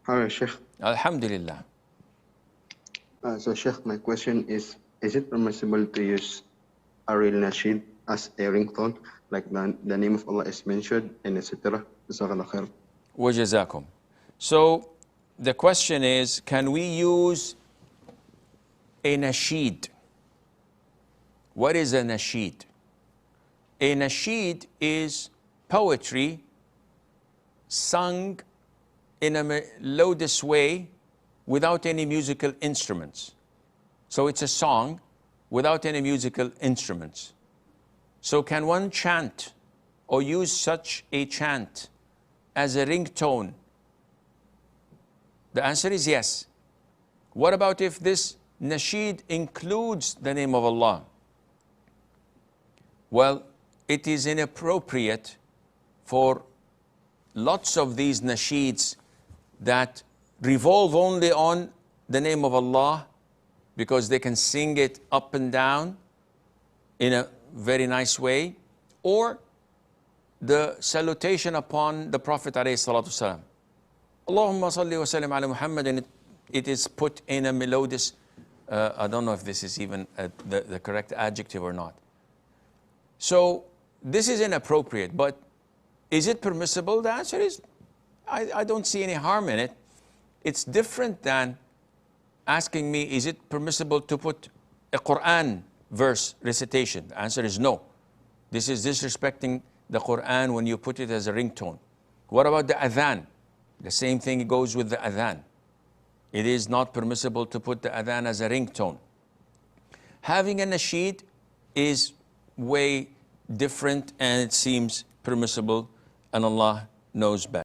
Hi, Sheikh. Alhamdulillah. So, Sheikh, my question is it permissible to use a real nasheed as a ringtone, like the name of Allah is mentioned, and etc.? Jazakallah khair. Wajazakum. So the question is, can we use a nasheed? What is a nasheed? A nasheed is poetry sung in a melodious way without any musical instruments. So it's a song without any musical instruments. So can one chant or use such a chant as a ringtone? The answer is yes. What about if this nasheed includes the name of Allah? Well, it is inappropriate for lots of these nasheeds that revolve only on the name of Allah, because they can sing it up and down in a very nice way, or the salutation upon the Prophet ﷺ. Allahumma salli wa sallim ala Muhammad, and it is put in a melodious, I don't know if this is even the correct adjective or not. So this is inappropriate, but is it permissible? The answer is, I don't see any harm in it. It's different than asking me, is it permissible to put a Quran verse recitation? The answer is no. This is disrespecting the Quran when you put it as a ringtone. What about the adhan? The same thing goes with the adhan. It is not permissible to put the adhan as a ringtone. Having a nasheed is way different, and it seems permissible, and Allah knows best.